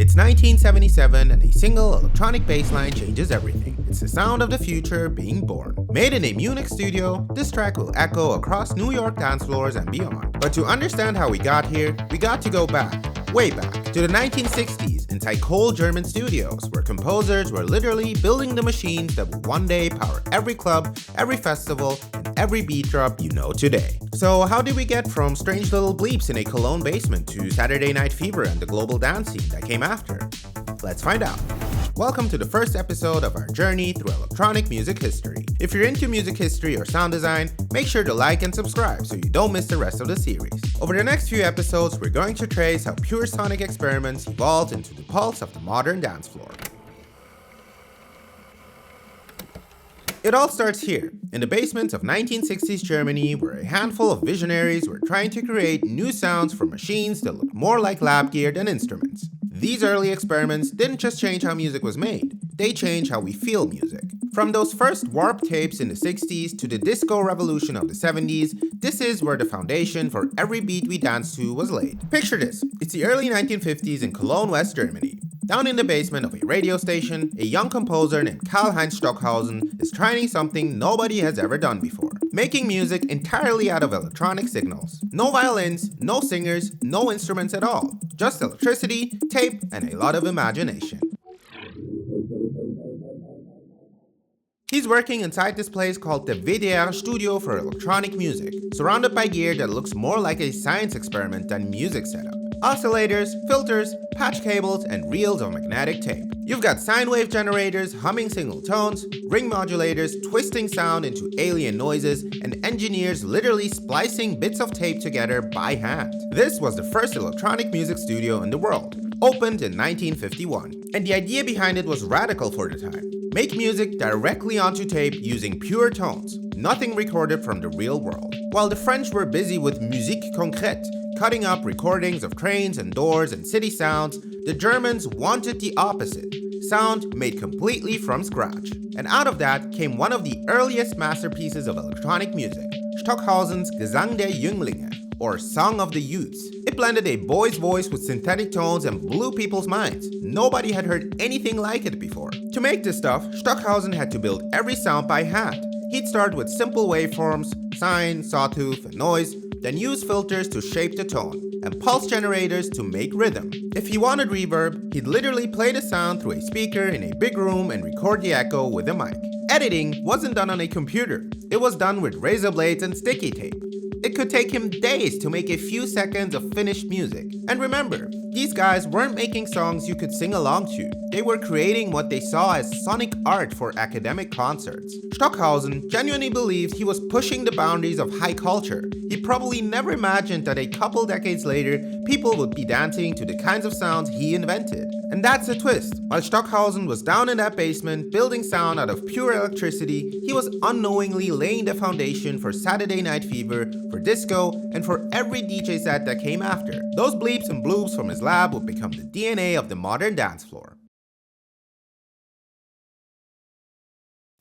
It's 1977 and a single electronic bass line changes everything. It's the sound of the future being born. Made in a Munich studio, this track will echo across New York dance floors and beyond. But to understand how we got here, we got to go back, way back, to the 1960s inside cold German studios, where composers were literally building the machines that would one day power every club, every festival, and every beat drop you know today. So how did we get from strange little bleeps in a Cologne basement to Saturday Night Fever and the global dance scene that came after? Let's find out. Welcome to the first episode of our journey through electronic music history. If you're into music history or sound design, make sure to like and subscribe so you don't miss the rest of the series. Over the next few episodes, we're going to trace how pure sonic experiments evolved into the pulse of the modern dance floor. It all starts here, in the basement of 1960s Germany, where a handful of visionaries were trying to create new sounds for machines that looked more like lab gear than instruments. These early experiments didn't just change how music was made, they changed how we feel music. From those first warped tapes in the 60s to the disco revolution of the 70s, this is where the foundation for every beat we dance to was laid. Picture this, it's the early 1950s in Cologne, West Germany. Down in the basement of a radio station, a young composer named Karlheinz Stockhausen is trying something nobody has ever done before. Making music entirely out of electronic signals. No violins, no singers, no instruments at all. Just electricity, tape, and a lot of imagination. He's working inside this place called the WDR Studio for Electronic Music, surrounded by gear that looks more like a science experiment than music setup. Oscillators, filters, patch cables, and reels of magnetic tape. You've got sine wave generators humming single tones, ring modulators twisting sound into alien noises, and engineers literally splicing bits of tape together by hand. This was the first electronic music studio in the world, opened in 1951. And the idea behind it was radical for the time. Make music directly onto tape using pure tones, nothing recorded from the real world. While the French were busy with musique concrète, cutting up recordings of trains and doors and city sounds, the Germans wanted the opposite, sound made completely from scratch. And out of that came one of the earliest masterpieces of electronic music, Stockhausen's Gesang der Jünglinge, or Song of the Youths. It blended a boy's voice with synthetic tones and blew people's minds. Nobody had heard anything like it before. To make this stuff, Stockhausen had to build every sound by hand. He'd start with simple waveforms, sine, sawtooth, and noise, then use filters to shape the tone, and pulse generators to make rhythm. If he wanted reverb, he'd literally play the sound through a speaker in a big room and record the echo with a mic. Editing wasn't done on a computer, it was done with razor blades and sticky tape. It could take him days to make a few seconds of finished music. And remember, these guys weren't making songs you could sing along to. They were creating what they saw as sonic art for academic concerts. Stockhausen genuinely believed he was pushing the boundaries of high culture. He probably never imagined that a couple decades later, people would be dancing to the kinds of sounds he invented. And that's a twist. While Stockhausen was down in that basement, building sound out of pure electricity, he was unknowingly laying the foundation for Saturday Night Fever, for disco, and for every DJ set that came after. Those bleeps and bloops from his lab would become the DNA of the modern dance floor.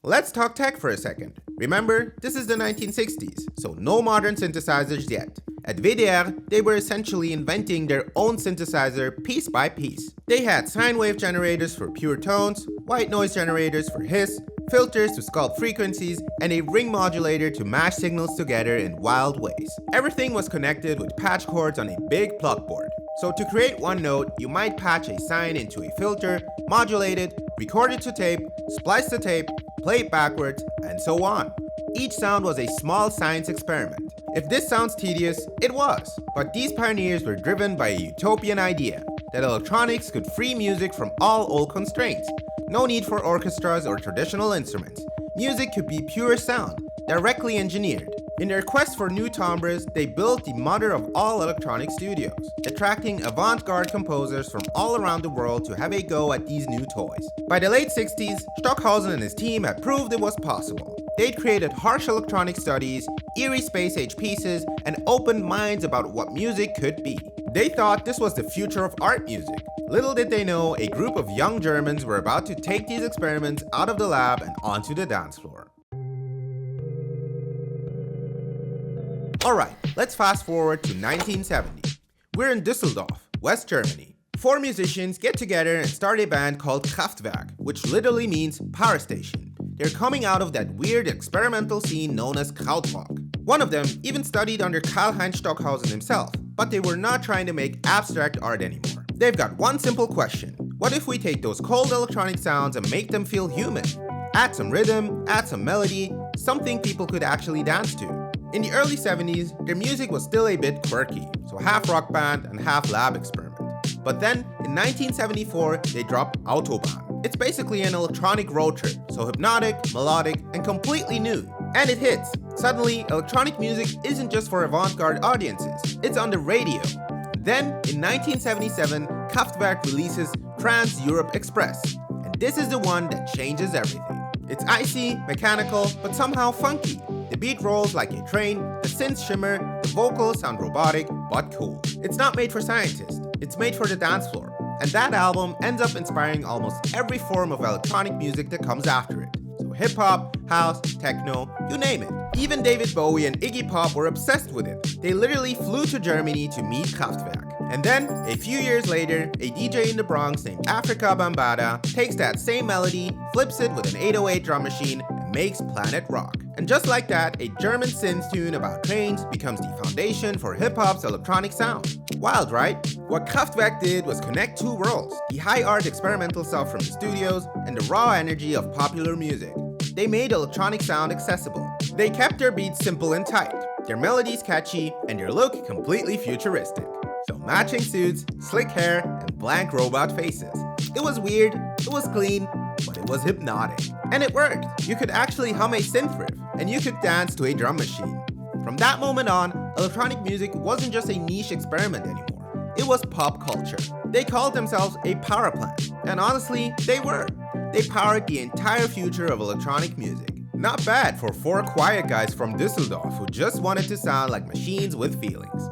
Let's talk tech for a second. Remember, this is the 1960s, so no modern synthesizers yet. At WDR, they were essentially inventing their own synthesizer piece by piece. They had sine wave generators for pure tones, white noise generators for hiss, filters to sculpt frequencies, and a ring modulator to mash signals together in wild ways. Everything was connected with patch cords on a big plug board. So to create one note, you might patch a sine into a filter, modulate it, record it to tape, splice the tape, play it backwards, and so on. Each sound was a small science experiment. If this sounds tedious, it was. But these pioneers were driven by a utopian idea, that electronics could free music from all old constraints. No need for orchestras or traditional instruments. Music could be pure sound, directly engineered. In their quest for new timbres, they built the mother of all electronic studios, attracting avant-garde composers from all around the world to have a go at these new toys. By the late 60s, Stockhausen and his team had proved it was possible. They'd created harsh electronic studies, eerie space-age pieces, and opened minds about what music could be. They thought this was the future of art music. Little did they know, a group of young Germans were about to take these experiments out of the lab and onto the dance floor. Alright, let's fast forward to 1970. We're in Düsseldorf, West Germany. Four musicians get together and start a band called Kraftwerk, which literally means power station. They're coming out of that weird experimental scene known as krautrock. One of them even studied under Karlheinz Stockhausen himself, but they were not trying to make abstract art anymore. They've got one simple question: what if we take those cold electronic sounds and make them feel human? Add some rhythm, add some melody, something people could actually dance to. In the early 70s, their music was still a bit quirky, so half rock band and half lab experiment. But then, in 1974, they dropped Autobahn. It's basically an electronic road trip, so hypnotic, melodic, and completely new. And it hits. Suddenly, electronic music isn't just for avant-garde audiences, it's on the radio. Then, in 1977, Kraftwerk releases Trans Europe Express, and this is the one that changes everything. It's icy, mechanical, but somehow funky. The beat rolls like a train, the synths shimmer, the vocals sound robotic, but cool. It's not made for scientists, it's made for the dance floor. And that album ends up inspiring almost every form of electronic music that comes after it. So hip-hop, house, techno, you name it. Even David Bowie and Iggy Pop were obsessed with it. They literally flew to Germany to meet Kraftwerk. And then, a few years later, a DJ in the Bronx named Afrika Bambaataa takes that same melody, flips it with an 808 drum machine, and makes Planet Rock. And just like that, a German synth tune about trains becomes the foundation for hip-hop's electronic sound. Wild, right? What Kraftwerk did was connect two worlds, the high-art experimental stuff from the studios and the raw energy of popular music. They made electronic sound accessible. They kept their beats simple and tight, their melodies catchy, and their look completely futuristic. So matching suits, slick hair, and blank robot faces. It was weird, it was clean, but it was hypnotic. And it worked. You could actually hum a synth riff, and you could dance to a drum machine. From that moment on, electronic music wasn't just a niche experiment anymore. It was pop culture. They called themselves a power plant, and honestly, they were. They powered the entire future of electronic music. Not bad for four quiet guys from Düsseldorf who just wanted to sound like machines with feelings.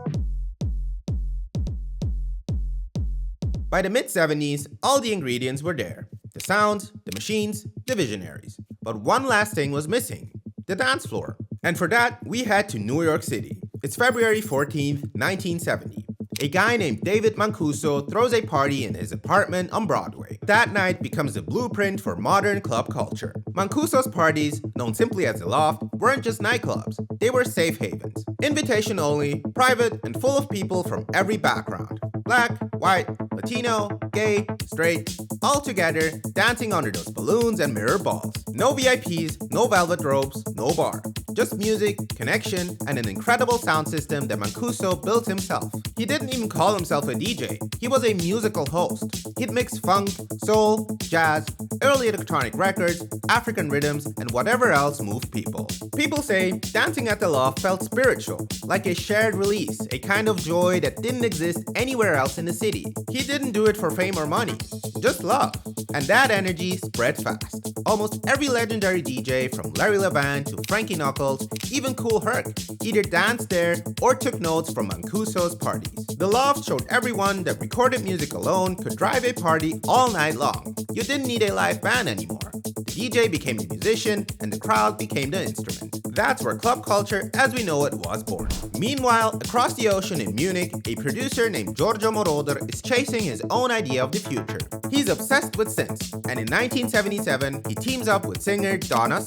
By the mid-70s, all the ingredients were there. The sounds, the machines, the visionaries. But one last thing was missing: the dance floor. And for that, we head to New York City. It's February 14th, 1970. A guy named David Mancuso throws a party in his apartment on Broadway. That night becomes the blueprint for modern club culture. Mancuso's parties, known simply as the Loft, weren't just nightclubs. They were safe havens. Invitation only, private, and full of people from every background. Black, white, Latino, gay, straight, all together, dancing under those balloons and mirror balls. No VIPs, no velvet ropes, no bar. Just music, connection, and an incredible sound system that Mancuso built himself. He didn't even call himself a DJ. He was a musical host. He'd mix funk, soul, jazz, early electronic records, African rhythms, and whatever else moved people. People say dancing at the Loft felt spiritual, like a shared release, a kind of joy that didn't exist anywhere else in the city. He didn't do it for fame or money, just love. And that energy spread fast. Almost every legendary DJ, from Larry Levan to Frankie Knuckles, even Kool Herc, either danced there or took notes from Mancuso's parties. The Loft showed everyone that recorded music alone could drive a party all night long. You didn't need a live band anymore. The DJ became the musician and the crowd became the instrument. That's where club culture as we know it was born. Meanwhile, across the ocean in Munich, a producer named Giorgio Moroder is chasing his own idea of the future. He's obsessed with synths, and in 1977, he teams up with singer Donna.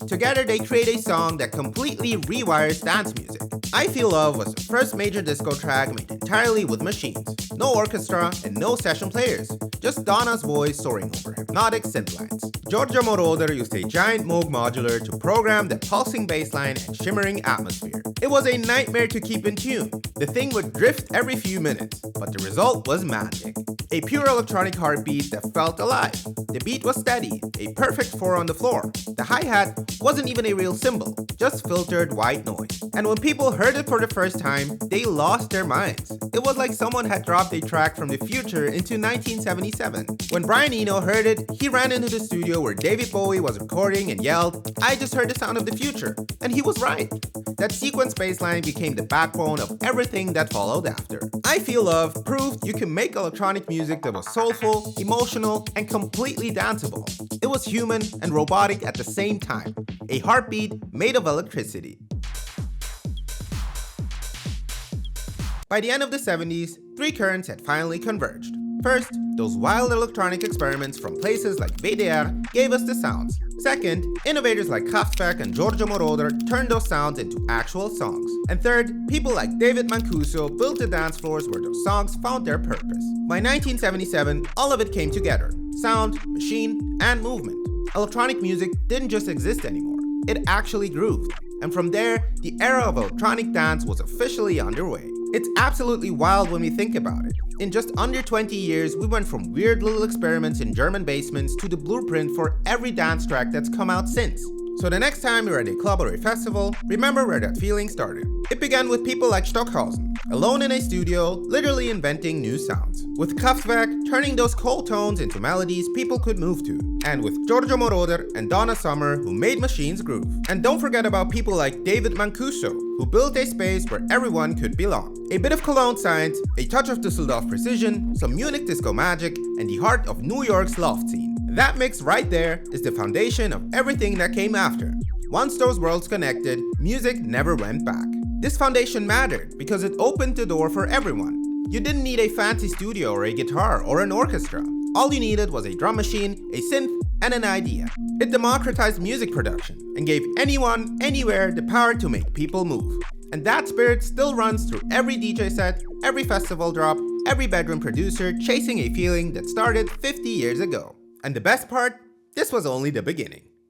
Together they create a song that completely rewires dance music. I Feel Love was the first major disco track made entirely with machines. No orchestra and no session players, just Donna's voice soaring over hypnotic synth lines. Giorgio Moroder used a giant Moog modular to program the pulsing bassline and shimmering atmosphere. It was a nightmare to keep in tune. The thing would drift every few minutes, but the result was magic. A pure electronic heartbeat that felt alive. The beat was steady, a perfect 4 on the floor. The hi-hat wasn't even a real cymbal, just filtered white noise. And when people heard it for the first time, they lost their minds. It was like someone had dropped a track from the future into 1977. When Brian Eno heard it, he ran into the studio where David Bowie was recording and yelled, "I just heard the sound of the future." And he was right. That sequence bassline became the backbone of everything that followed after. I Feel Love proved you can make electronic music that was soulful, emotional, and completely danceable. It was human and robotic at the same time. A heartbeat made of electricity. By the end of the 70s, three currents had finally converged. First, those wild electronic experiments from places like WDR gave us the sounds. Second, innovators like Kraftwerk and Giorgio Moroder turned those sounds into actual songs. And third, people like David Mancuso built the dance floors where those songs found their purpose. By 1977, all of it came together: sound, machine, and movement. Electronic music didn't just exist anymore, it actually grooved. And from there, the era of electronic dance was officially underway. It's absolutely wild when we think about it. In just under 20 years, we went from weird little experiments in German basements to the blueprint for every dance track that's come out since. So the next time you're at a club or a festival, remember where that feeling started. It began with people like Stockhausen, alone in a studio, literally inventing new sounds. With Kraftwerk, turning those cold tones into melodies people could move to. And with Giorgio Moroder and Donna, who made machines groove. And don't forget about people like David Mancuso, who built a space where everyone could belong. A bit of Cologne science, a touch of Düsseldorf precision, some Munich disco magic, and the heart of New York's loft scene. That mix right there is the foundation of everything that came after. Once those worlds connected, music never went back. This foundation mattered because it opened the door for everyone. You didn't need a fancy studio or a guitar or an orchestra. All you needed was a drum machine, a synth, and an idea. It democratized music production and gave anyone, anywhere, the power to make people move. And that spirit still runs through every DJ set, every festival drop, every bedroom producer chasing a feeling that started 50 years ago. And the best part? This was only the beginning.